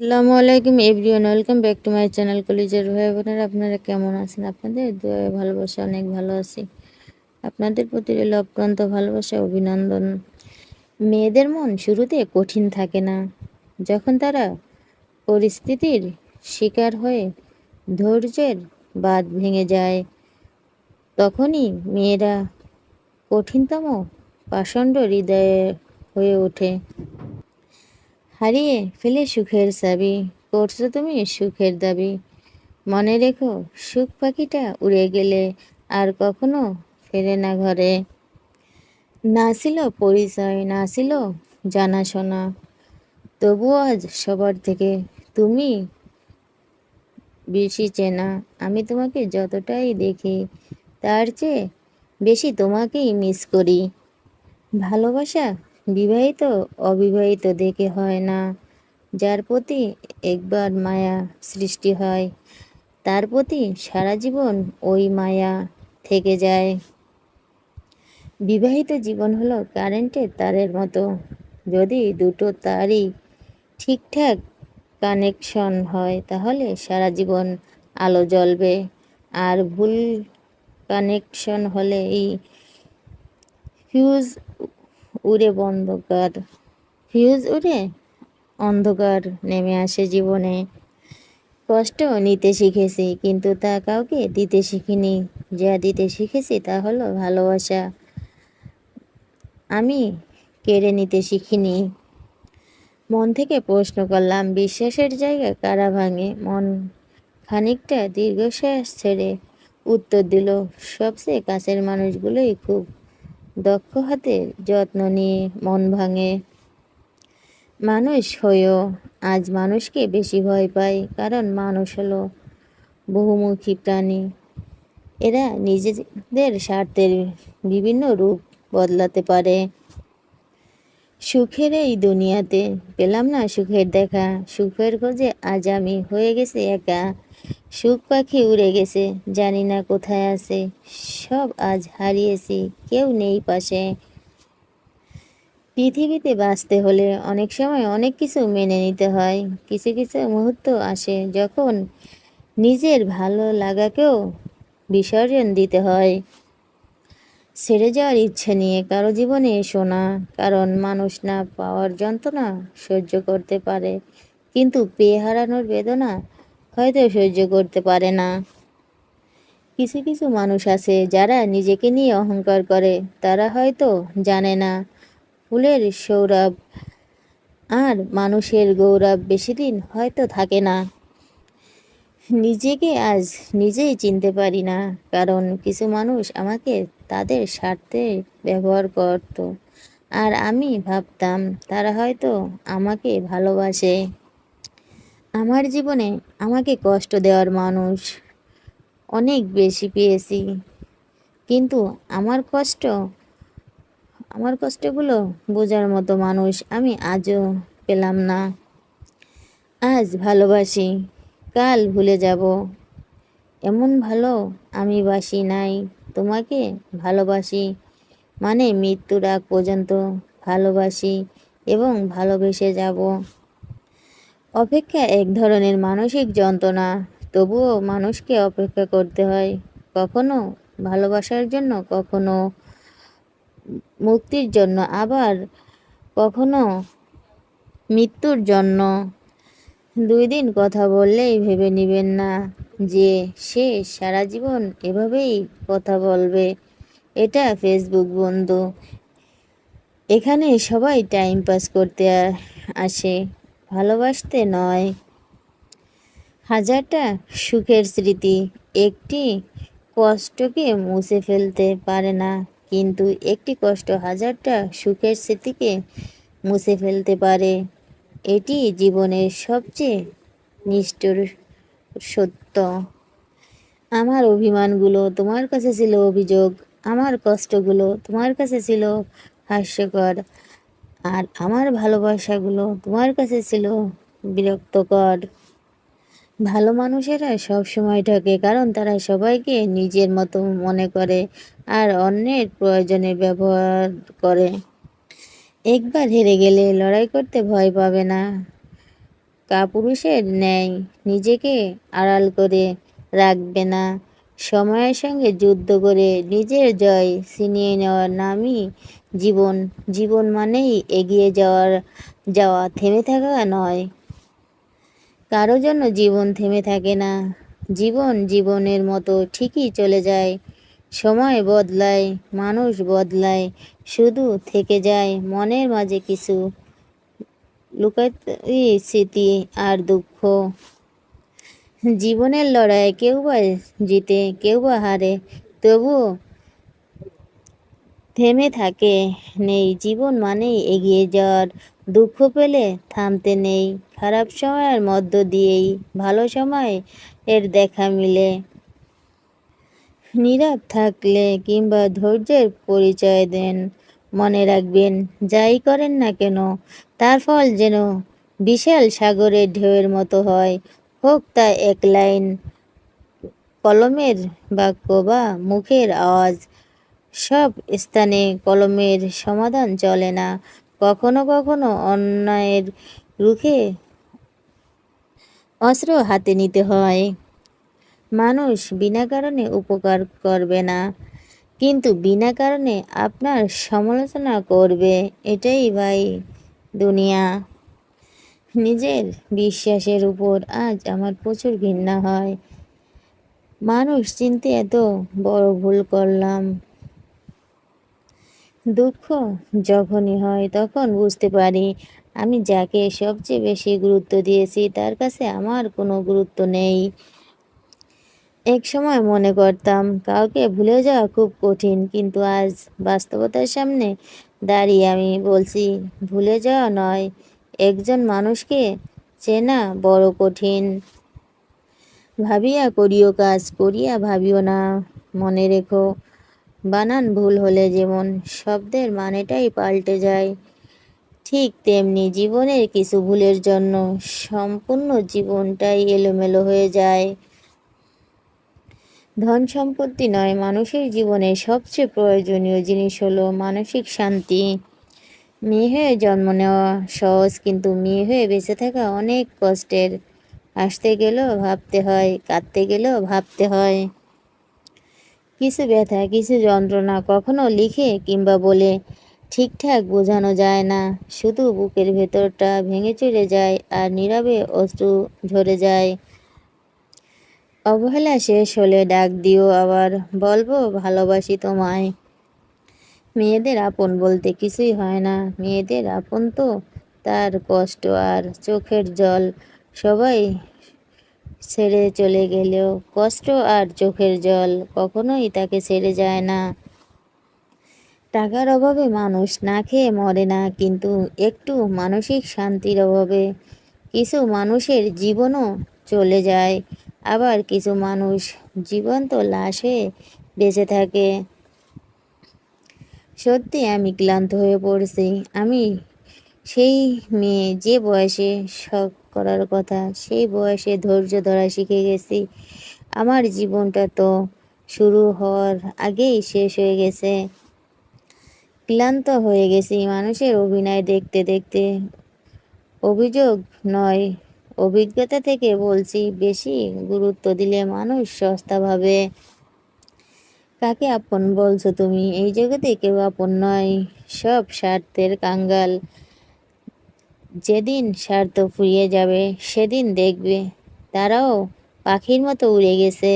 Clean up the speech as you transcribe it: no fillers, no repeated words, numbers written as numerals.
আসসালামু আলাইকুম everyone, welcome back to my channel. কলিজার ভাই বোনেরা, আপনারা কেমন আছেন? আপনাদের দোয়ায় ভালোবাসা অনেক ভালো আছি। আপনাদের প্রতি রইল অক্লান্ত ভালোবাসা, অভিনন্দন। মেয়েদের মন শুরুতে কঠিন থাকে না। যখন তারা পরিস্থিতির শিকার হয়ে ধৈর্যের বাঁধ ভেঙে যায়, তখনই মেয়েরা কঠিনতম পাষণ্ড হৃদয়ে হয়ে ওঠে। হারিয়ে ফেলে সুখের চাবি, করছো তুমি সুখের দাবি। মনে রেখো, সুখ পাখিটা উড়ে গেলে আর কখনো ফেরে না ঘরে। না ছিল পরিচয়, না ছিল জানাশোনা, তবুও আজ সবার থেকে তুমি বেশি চেনা। আমি তোমাকে যতটাই দেখি, তার চেয়ে বেশি তোমাকেই মিস করি। ভালোবাসা বিবাহিত অবিবাহিত দেখে হয় না। যার প্রতি একবার মায়া সৃষ্টি হয়, তার প্রতি সারা জীবন ওই মায়া থেকে যায়। বিবাহিত জীবন হলো কারেন্টের তারের মতো, যদি দুটো তারই ঠিকঠাক কানেকশন হয় তাহলে সারা জীবন আলো জ্বলবে। আর ভুল কানেকশন হলে এই ফিউজ উড়ে বন্ধকার ফিউজ উড়ে অন্ধকার নেমে আসে জীবনে। কষ্ট নিতে শিখেছি, কিন্তু তা কাউকে দিতে শিখিনি। যা দিতে শিখেছি তা হলো ভালোবাসা, আমি কেড়ে নিতে শিখিনি। মন থেকে প্রশ্ন করলাম, বিশ্বাসের জায়গা কারা ভাঙে? মন খানিকটা দীর্ঘশ্বাস ছেড়ে উত্তর দিল, সবচেয়ে কাছের মানুষগুলোই খুব দক্ষ হাতে যত্ন নিয়ে মন ভাঙে। মানুষ হয়েও আজ মানুষকে বেশি ভয় পায়, কারণ মানুষ হলো বহুমুখী প্রাণী। এরা নিজেদের স্বার্থের বিভিন্ন রূপ বদলাতে পারে। সুখের এই দুনিয়াতে পেলাম না সুখের দেখা, সুখের খোঁজে আজ আমি হয়ে গেছি একা। সুখ পাখি উড়ে গেছে, জানি না কোথায় আছে, সব আজ হারিয়েছি, কেউ নেই পাশে। পৃথিবীতে বাঁচতে হলে অনেক সময় অনেক কিছু মেনে নিতে হয়। কিছু কিছু মুহূর্ত আসে যখন নিজের ভালো লাগাকেও বিসর্জন দিতে হয়। ছেড়ে যাওয়ার ইচ্ছে নিয়ে কারো জীবনে এসো না, কারণ মানুষ না পাওয়ার যন্ত্রণা সহ্য করতে পারে, কিন্তু পেয়ে হারানোর বেদনা হয়তো সহ্য করতে পারে না। কিছু কিছু মানুষ আছে যারা নিজেকে নিয়ে অহংকার করে, তারা হয়তো জানে না ফুলের সৌরভ আর মানুষের গৌরব বেশিদিন হয়তো থাকে না। নিজেকে আজ নিজেই চিনতে পারি না, কারণ কিছু মানুষ আমাকে তাদের স্বার্থে ব্যবহার করত, আর আমি ভাবতাম তারা হয়তো আমাকে ভালোবাসে। আমার জীবনে আমাকে কষ্ট দেওয়ার মানুষ অনেক বেশি পেয়েছি, কিন্তু আমার কষ্ট আমার কষ্টগুলো বোঝার মতো মানুষ আমি আজও পেলাম না। আজ ভালোবাসি, কাল ভুলে যাব, এমন ভালো আমি বাসি নাই। তোমাকে ভালোবাসি মানে মৃত্যুর আগ পর্যন্ত ভালোবাসি এবং ভালোবেসে যাব। অপেক্ষা এক ধরনের মানসিক যন্ত্রণা, তবুও মানুষকে অপেক্ষা করতে হয়, কখনো ভালোবাসার জন্য, কখনো মুক্তির জন্য, আবার কখনো মৃত্যুর জন্য। 2 দিন কথা বললেই ভেবে নেবেন না যে সে সারা জীবন এভাবেই কথা বলবে। এটা ফেসবুক বন্ধু, এখানে সবাই টাইম পাস করতে আসে, ভালোবাসতে নয়। হাজারটা সুখের স্মৃতি একটি কষ্টকে মুছে ফেলতে পারে না, কিন্তু একটি কষ্ট হাজারটা সুখের স্মৃতিকে মুছে ফেলতে পারে। এটি জীবনের সবচেয়ে নিষ্ঠুর সত্য। আমার অভিমানগুলো তোমার কাছে ছিল অভিযোগ, আমার কষ্টগুলো তোমার কাছে ছিল হাস্যকর, আর আমার ভালোবাসাগুলো তোমার কাছে ছিল বিরক্তকর। ভালো মানুষেরা সব সময় ঠকে, কারণ তারা সবাইকে নিজের মতো মনে করে আর অন্যের প্রয়োজনে ব্যবহার করে। একবার হেরে গেলে লড়াই করতে ভয় পাবে না, কাপুরুষের ন্যায় নিজেকে আড়াল করে রাখবে না। সময়ের সঙ্গে যুদ্ধ করে নিজের জয় ছিনিয়ে নেওয়ার নামই জীবন। জীবন মানেই এগিয়ে যাওয়া, থেমে থাকা নয়। কারো জন্য জীবন থেমে থাকে না। জীবন জীবনের মতো ঠিকই চলে যায়। সময় বদলায়, মানুষ বদলায়, শুধু থেকে যায় মনের মাঝে কিছু লুকায়িত স্মৃতি আর দুঃখ। জীবনের লড়াই কেউ বা জিতে, কেউ বা হারে, তবুও থেমে থাকে নেই। জীবন মানেই এগিয়ে যাওয়ার, দুঃখ পেলে থামতে নেই। খারাপ সময়ের মধ্য দিয়েই ভালো সময় এর দেখা মিলে। নীরব থাকলে কিংবা ধৈর্যের পরিচয় দেন, মনে রাখবেন যাই করেন না কেন তার ফল যেন বিশাল সাগরের ঢেউয়ের মতো হয়। হোক তা এক লাইন কলমের বাক্য বা মুখের আওয়াজ। সব স্থানে কলমের সমাধান চলে না। কখনো কখনো অন্যায়ের রুখে অস্ত্র হাতে নিতে হয়। মানুষ বিনা কারণে উপকার করবে না, কিন্তু বিনা কারণে আপনার সমালোচনা করবে। এটাই ভাই দুনিয়া। নিজের বিশ্বাসের উপর আজ আমার প্রচুর ঘৃণা হয়। মানুষ চিনতে এত বড় ভুল করলাম। দুঃখ যখনই হয় তখন বুঝতে পারি আমি যাকে সবচেয়ে বেশি গুরুত্ব দিয়েছি তার কাছে আমার কোনো গুরুত্ব নেই। এক সময় মনে করতাম কাউকে ভুলে যাওয়া খুব কঠিন, কিন্তু আজ বাস্তবতার সামনে দাঁড়িয়ে আমি বলছি ভুলে যাওয়া নয়, একজন মানুষকে চেনা বড় কঠিন। ভাবিয়া করিও কাজ, করিয়া ভাবিও না। মনে রেখো, বানান ভুল হলে যেমন শব্দের মানেটাই পাল্টে যায়, ঠিক তেমনি জীবনের কিছু ভুলের জন্য সম্পূর্ণ জীবনটাই এলোমেলো হয়ে যায়। ধন সম্পত্তি নয়, মানুষের জীবনে সবচেয়ে প্রয়োজনীয় জিনিস হলো মানসিক শান্তি। মেয়ে হয়ে জন্ম নেওয়া সহজ, কিন্তু মেয়ে হয়ে বেঁচে থাকা অনেক কষ্টের। হাসতে গেলেও ভাবতে হয়, কাঁদতে গেলেও ভাবতে হয়। কিছু ব্যথা, কিছু যন্ত্রণা কখনো লিখে কিংবা বলে ঠিকঠাক বোঝানো যায় না। শুধু বুকের ভেতরটা ভেঙে চলে যায় আর নীরবে অশ্রু ঝরে যায়। অবহেলা শেষ হলে ডাক দিও, আবার বলবো ভালোবাসি তোমায়। মেয়েদের আপন বলতে কিছুই হয় না। মেয়েদের আপন তো তার কষ্ট আর চোখের জল। সবাই ছেড়ে চলে গেলেও কষ্ট আর চোখের জল কখনোই তাকে ছেড়ে যায় না। টাকার অভাবে মানুষ না খেয়ে মরে না, কিন্তু একটু মানসিক শান্তির অভাবে কিছু মানুষের জীবনও চলে যায়। আবার কিছু মানুষ জীবন্ত লাশ হয়ে বেঁচে থাকে। সত্যি আমি ক্লান্ত হয়ে পড়ছি। আমি সেই মেয়ে যে বয়সে শখ করার কথা, সেই বয়সে ধৈর্য ধরা শিখে গেছি। আমার জীবনটা তো শুরু হওয়ার আগেই শেষ হয়ে গেছে। ক্লান্ত হয়ে গেছি মানুষের অভিনয় দেখতে দেখতে। অভিযোগ নয়, অভিজ্ঞতা থেকে বলছি, বেশি গুরুত্ব দিলে মানুষ সস্তা ভাবে। কাকে আপন বলছো তুমি? এই জগতে কেউ আপন নয়, সব স্বার্থের কাঙ্গাল। যেদিন স্বার্থ ফুরিয়ে যাবে সেদিন দেখবে তারাও পাখির মতো উড়ে গেছে।